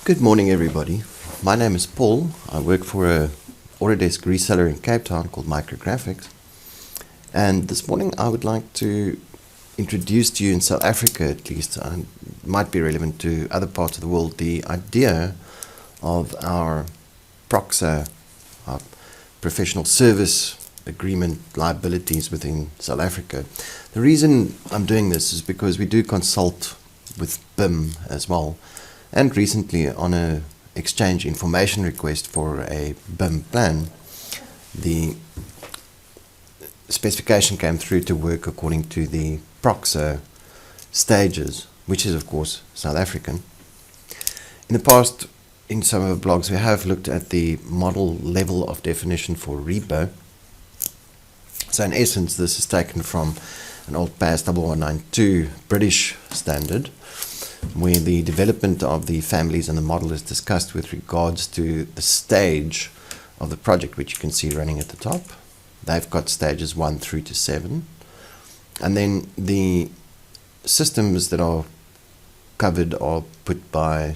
Good morning, everybody. My name is Paul. I work for a Autodesk reseller in Cape Town called Micrographics. And this morning I would like to introduce to you, in South Africa at least, and might be relevant to other parts of the world, the idea of our PROCSA, our professional service agreement liabilities within South Africa. The reason I'm doing this is because we do consult with BIM as well. And recently, on a exchange information request for a BIM plan, the specification came through to work according to the PROCSA stages, which is of course South African. In the past, in some of the blogs, we have looked at the model level of definition for REBO. So in essence, this is taken from an old PAS 1192 British standard, where the development of the families and the model is discussed with regards to the stage of the project, which you can see running at the top. They've got stages 1 through to 7. And then the systems that are covered are put by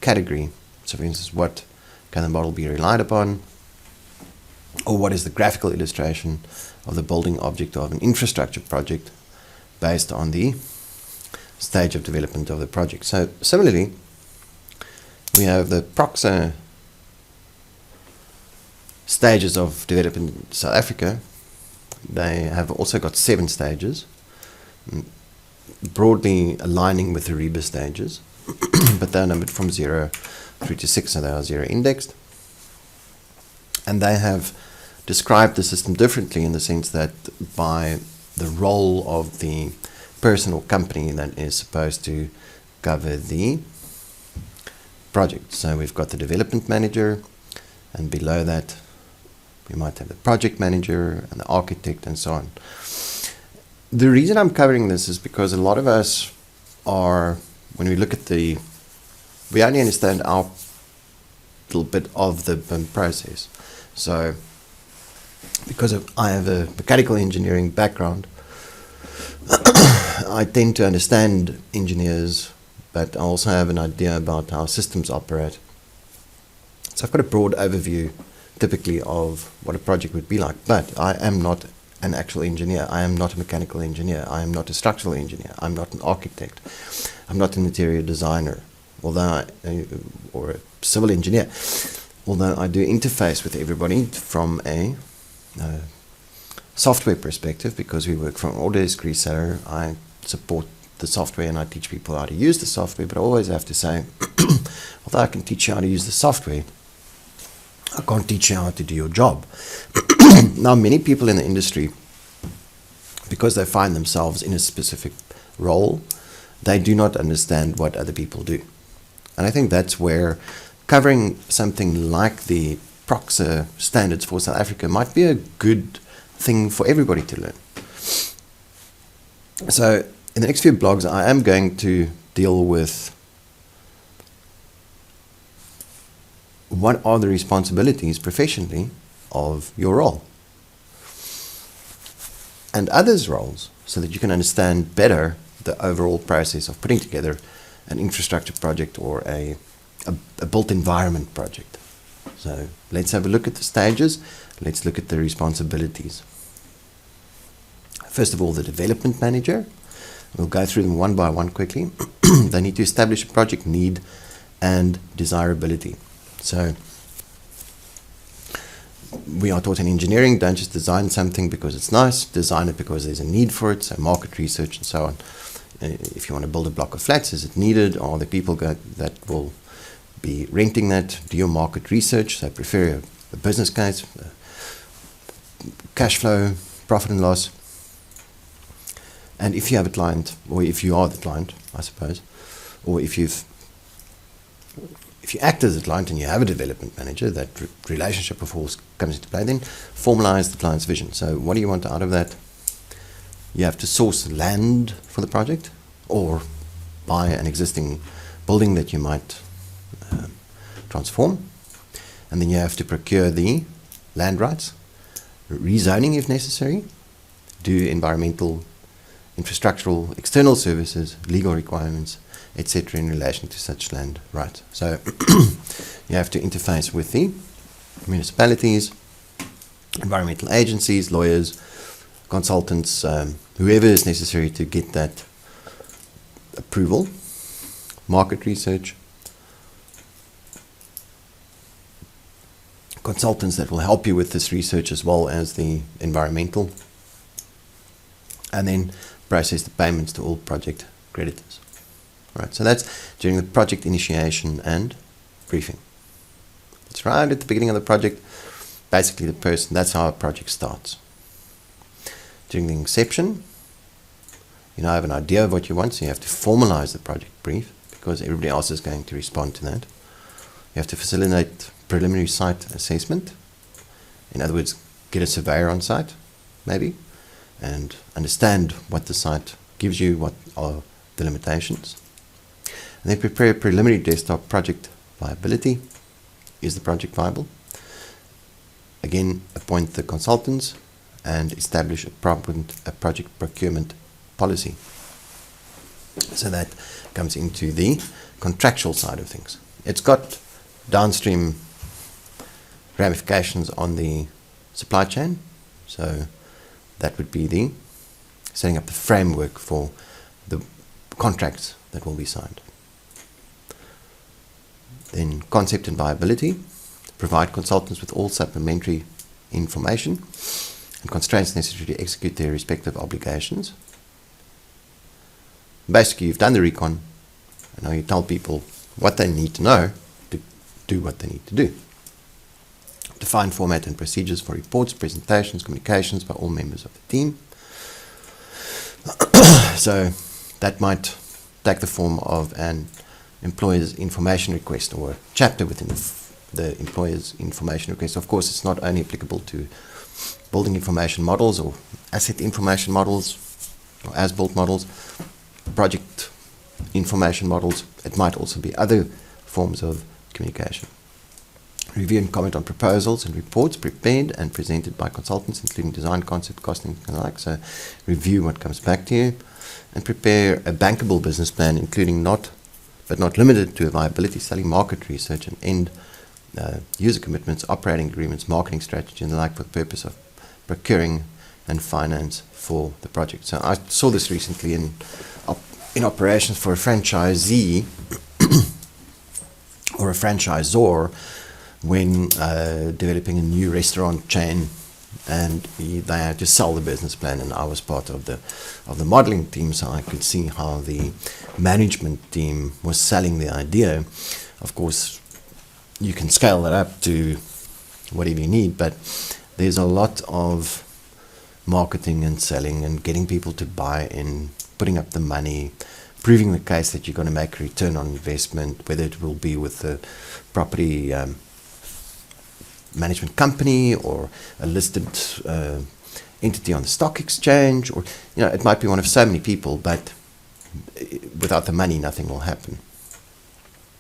category. So for instance, what can the model be relied upon? Or what is the graphical illustration of the building object of an infrastructure project based on the stage of development of the project. So similarly, we have the PROCSA stages of development in South Africa. They have also got 7 stages, broadly aligning with the REBO stages, but they're numbered from 0 through to 6, so they are 0 indexed. And they have described the system differently in the sense that by the role of the person or company that is supposed to cover the project. So we've got the development manager, and below that we might have the project manager and the architect and so on. The reason I'm covering this is because a lot of us are, when we look at we only understand our little bit of the BIM process. So because I have a mechanical engineering background, I tend to understand engineers, but I also have an idea about how systems operate. So I've got a broad overview, typically, of what a project would be like. But I am not an actual engineer. I am not a mechanical engineer. I am not a structural engineer. I'm not an architect. I'm not an interior designer, or a civil engineer. Although I do interface with everybody from a software perspective, because we work from Autodesk reseller. I support the software and I teach people how to use the software, but I always have to say, although I can teach you how to use the software, I can't teach you how to do your job. Now, many people in the industry, because they find themselves in a specific role, they do not understand what other people do. And I think that's where covering something like the PROCSA standards for South Africa might be a good thing for everybody to learn. So in the next few blogs, I am going to deal with what are the responsibilities professionally of your role and others' roles, so that you can understand better the overall process of putting together an infrastructure project or a built environment project. So let's have a look at the stages. Let's look at the responsibilities. First of all, the development manager. We'll go through them one by one quickly. They need to establish a project need and desirability. So we are taught in engineering, don't just design something because it's nice, design it because there's a need for it, so market research and so on. If you want to build a block of flats, is it needed? Are the people that will be renting that? Do your market research, so prepare a business case, cash flow, profit and loss. And if you have a client, or if you are the client, I suppose, or if you act as a client and you have a development manager, that relationship of course comes into play. Then formalize the client's vision. So what do you want out of that? You have to source land for the project, or buy an existing building that you might transform. And then you have to procure the land rights, rezoning if necessary, do environmental, infrastructural, external services, legal requirements, etc. in relation to such land rights. So you have to interface with the municipalities, environmental agencies, lawyers, consultants, whoever is necessary to get that approval, market research, consultants that will help you with this research as well as the environmental, and then process the payments to all project creditors. Right, so that's during the project initiation and briefing. It's right at the beginning of the project, basically the person, that's how a project starts. During the inception, you now have an idea of what you want, so you have to formalize the project brief, because everybody else is going to respond to that. You have to facilitate preliminary site assessment. In other words, get a surveyor on site, maybe, and understand what the site gives you, what are the limitations. And then prepare a preliminary desktop project viability. Is the project viable? Again, appoint the consultants and establish a project procurement policy. So that comes into the contractual side of things. It's got downstream ramifications on the supply chain. So that would be the setting up the framework for the contracts that will be signed. Then concept and viability. Provide consultants with all supplementary information and constraints necessary to execute their respective obligations. Basically, you've done the recon, and now you tell people what they need to know to do what they need to do. Define format and procedures for reports, presentations, communications by all members of the team. So that might take the form of an employer's information request or a chapter within the employer's information request. Of course, it's not only applicable to building information models or asset information models or as-built models, project information models. It might also be other forms of communication. Review and comment on proposals and reports prepared and presented by consultants, including design, concept, costing, and the like. So review what comes back to you and prepare a bankable business plan, including but not limited to a viability study, market research, and end user commitments, operating agreements, marketing strategy, and the like, for the purpose of procuring and finance for the project. So I saw this recently in operations for a franchisee or a franchisor when developing a new restaurant chain, and they had to sell the business plan, and I was part of the modeling team, so I could see how the management team was selling the idea. Of course, you can scale that up to whatever you need, but there's a lot of marketing and selling and getting people to buy in, putting up the money, proving the case that you're going to make a return on investment, whether it will be with the property management company or a listed entity on the stock exchange, or it might be one of so many people, but without the money nothing will happen.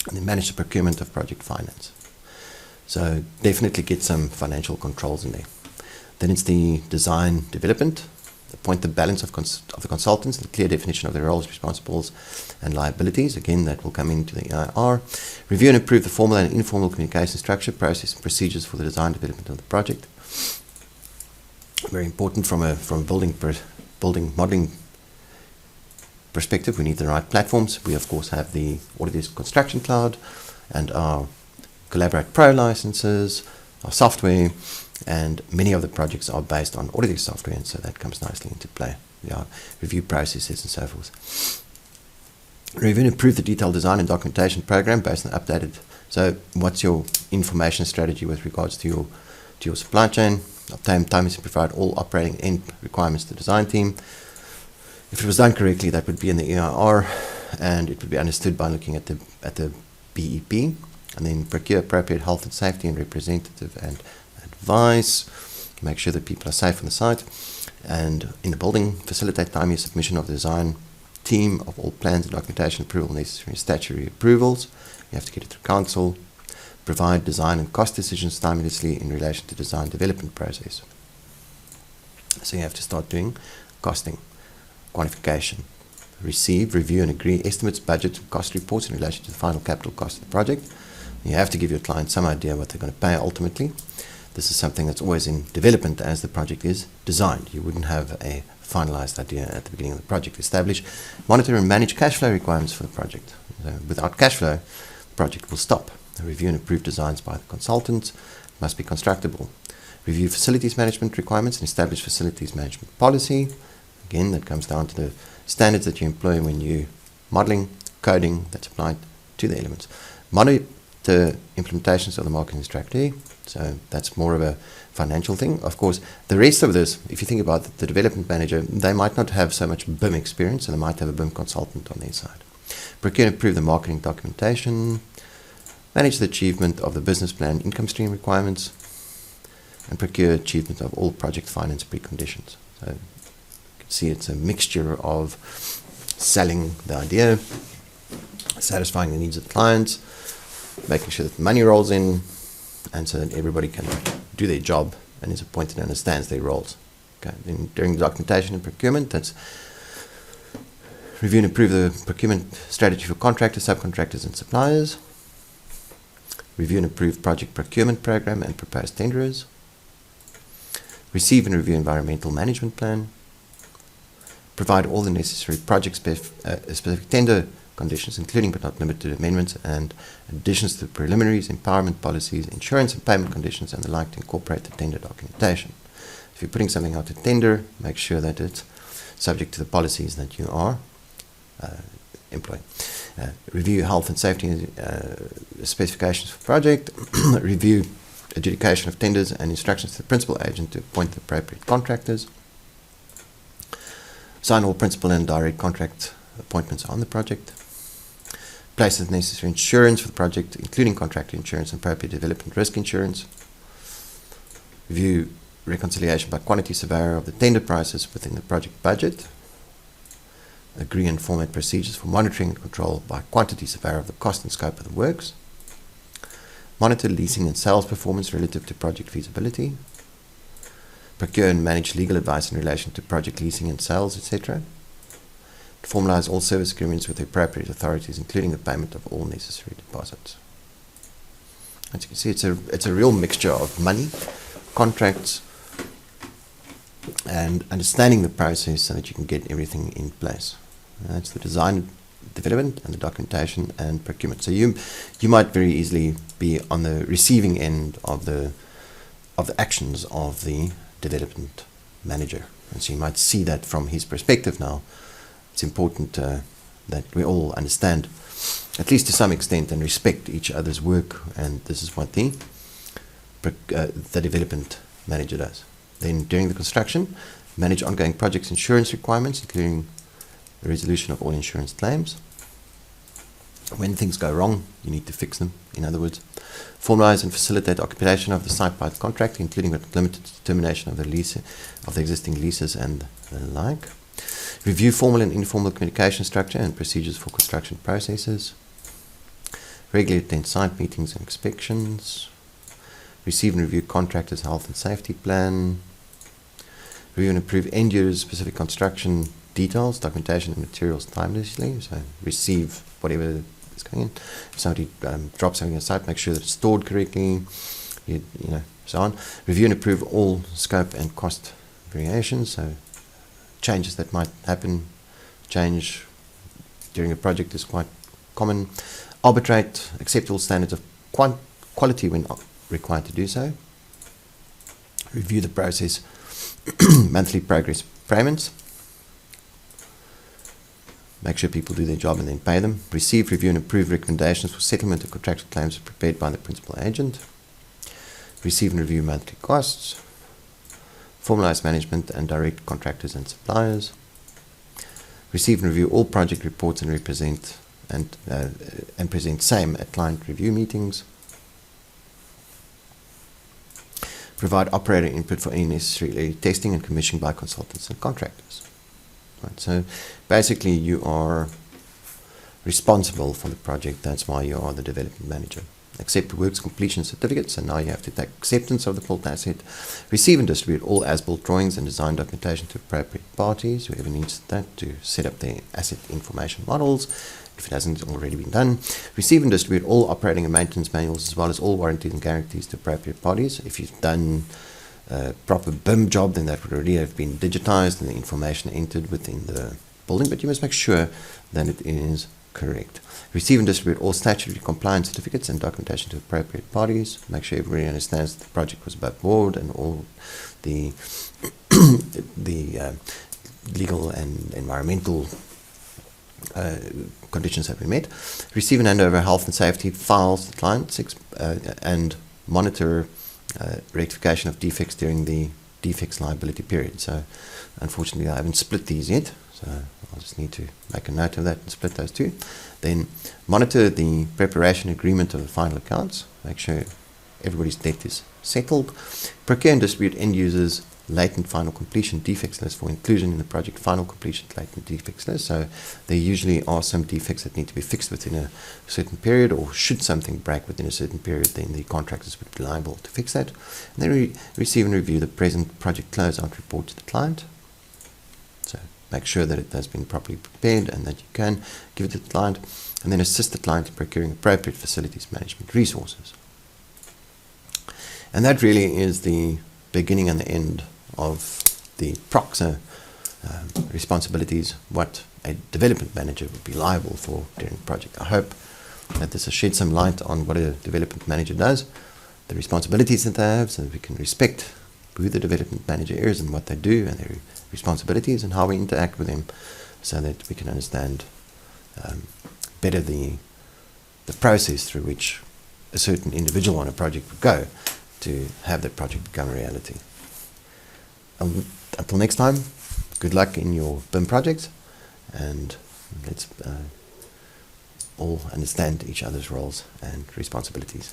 And then manage the procurement of project finance. So definitely get some financial controls in there. Then it's the design development. Appoint the balance of the consultants, the clear definition of their roles, responsibilities, and liabilities. Again, that will come into the EIR. Review and improve the formal and informal communication structure, process, and procedures for the design development of the project. Very important from a building modeling perspective. We need the right platforms. We of course have the Autodesk Construction Cloud and our Collaborate Pro licenses, our software, and many of the projects are based on Autodesk software, and so that comes nicely into play. Review processes and so forth. Review and improve the detailed design and documentation program based on updated. So what's your information strategy with regards to your supply chain? Obtain time to provide all operating end requirements to the design team. If it was done correctly, that would be in the EIR, and it would be understood by looking at the BEP, and then procure appropriate health and safety and representative and advice. Make sure that people are safe on the site, and in the building, facilitate timely submission of the design team of all plans and documentation approval necessary statutory approvals. You have to get it through council. Provide design and cost decisions timelessly in relation to design development process. So you have to start doing costing, quantification, receive, review and agree estimates, budget and cost reports in relation to the final capital cost of the project. You have to give your client some idea what they're going to pay ultimately. This is something that's always in development as the project is designed. You wouldn't have a finalized idea at the beginning of the project. Establish, monitor and manage cash flow requirements for the project. So without cash flow, the project will stop. Review and approve designs by the consultants. Must be constructible. Review facilities management requirements and establish facilities management policy. Again, that comes down to the standards that you employ when you modeling, coding that's applied to the elements. Monitor implementations of the marketing strategy. So that's more of a financial thing. Of course, the rest of this, if you think about the development manager, they might not have so much BIM experience, so they might have a BIM consultant on their side. Procure and approve the marketing documentation. Manage the achievement of the business plan income stream requirements. And procure achievement of all project finance preconditions. So you can see it's a mixture of selling the idea, satisfying the needs of the clients, making sure that the money rolls in, and so that everybody can do their job and is appointed and understands their roles. Okay. Then during the documentation and procurement, that's review and approve the procurement strategy for contractors, subcontractors and suppliers. Review and approve project procurement program and proposed tenderers. Receive and review environmental management plan. Provide all the necessary project specific tender conditions, including but not limited to amendments and additions to the preliminaries, empowerment policies, insurance and payment conditions, and the like to incorporate the tender documentation. If you're putting something out to tender, make sure that it's subject to the policies that you are employing. Review health and safety specifications for project. Review adjudication of tenders and instructions to the principal agent to appoint the appropriate contractors. Sign all principal and direct contract appointments on the project. Place the necessary insurance for the project, including contractor insurance and appropriate development risk insurance. Review reconciliation by quantity surveyor of the tender prices within the project budget. Agree and format procedures for monitoring and control by quantity surveyor of the cost and scope of the works. Monitor leasing and sales performance relative to project feasibility. Procure and manage legal advice in relation to project leasing and sales, etc. Formalize all service agreements with the appropriate authorities, including the payment of all necessary deposits. As you can see, it's a real mixture of money, contracts, and understanding the process so that you can get everything in place. That's the design, development, and the documentation and procurement. So you might very easily be on the receiving end of the actions of the development manager, and so you might see that from his perspective now. It's important that we all understand, at least to some extent, and respect each other's work, and this is what the development manager does. Then during the construction, manage ongoing projects insurance requirements, including the resolution of all insurance claims. When things go wrong, you need to fix them, in other words. Formalize and facilitate occupation of the site by the contractor, including but limited to termination of the lease, of the existing leases and the like. Review formal and informal communication structure and procedures for construction processes. Regularly attend site meetings and inspections. Receive and review contractors' health and safety plan. Review and approve end users specific construction details, documentation and materials timelessly. So receive whatever is going in. If somebody drops something on site, make sure that it's stored correctly. You know, so on. Review and approve all scope and cost variations. So changes that might happen, change during a project is quite common. Arbitrate acceptable standards of quality when required to do so. Review the process, monthly progress payments. Make sure people do their job and then pay them. Receive, review and approve recommendations for settlement of contractual claims prepared by the principal agent. Receive and review monthly costs. Formalize management and direct contractors and suppliers. Receive and review all project reports and present same at client review meetings. Provide operator input for any necessary testing and commissioning by consultants and contractors. Right, so basically you are responsible for the project. That's why you are the development manager. accept works completion certificates, and now you have to take acceptance of the built asset. Receive and distribute all as-built drawings and design documentation to appropriate parties, whoever needs that to set up their asset information models, if it hasn't already been done. Receive and distribute all operating and maintenance manuals as well as all warranties and guarantees to appropriate parties. If you've done a proper BIM job, then that would already have been digitized and the information entered within the building, but you must make sure that it is correct. Receive and distribute all statutory compliance certificates and documentation to appropriate parties. Make sure everybody understands that the project was above board and all the legal and environmental conditions have been met. Receive and hand over health and safety files to the client, and monitor rectification of defects during the defects liability period. So unfortunately I haven't split these yet, so I'll just need to make a note of that and split those two. Then monitor the preparation agreement of the final accounts. Make sure everybody's debt is settled. Procure and distribute end users latent final completion defects list for inclusion in the project final completion latent defects list. So there usually are some defects that need to be fixed within a certain period, or should something break within a certain period, then the contractors would be liable to fix that. And then receive and review the present project closeout report to the client. So make sure that it has been properly prepared and that you can give it to the client, and then assist the client in procuring appropriate facilities management resources. And that really is the beginning and the end of the PROCSA responsibilities, what a development manager would be liable for during the project. I hope that this has shed some light on what a development manager does, the responsibilities that they have, so that we can respect who the development manager is and what they do and their responsibilities and how we interact with them, so that we can understand better the process through which a certain individual on a project would go to have that project become a reality. Until next time, good luck in your BIM projects, and let's all understand each other's roles and responsibilities.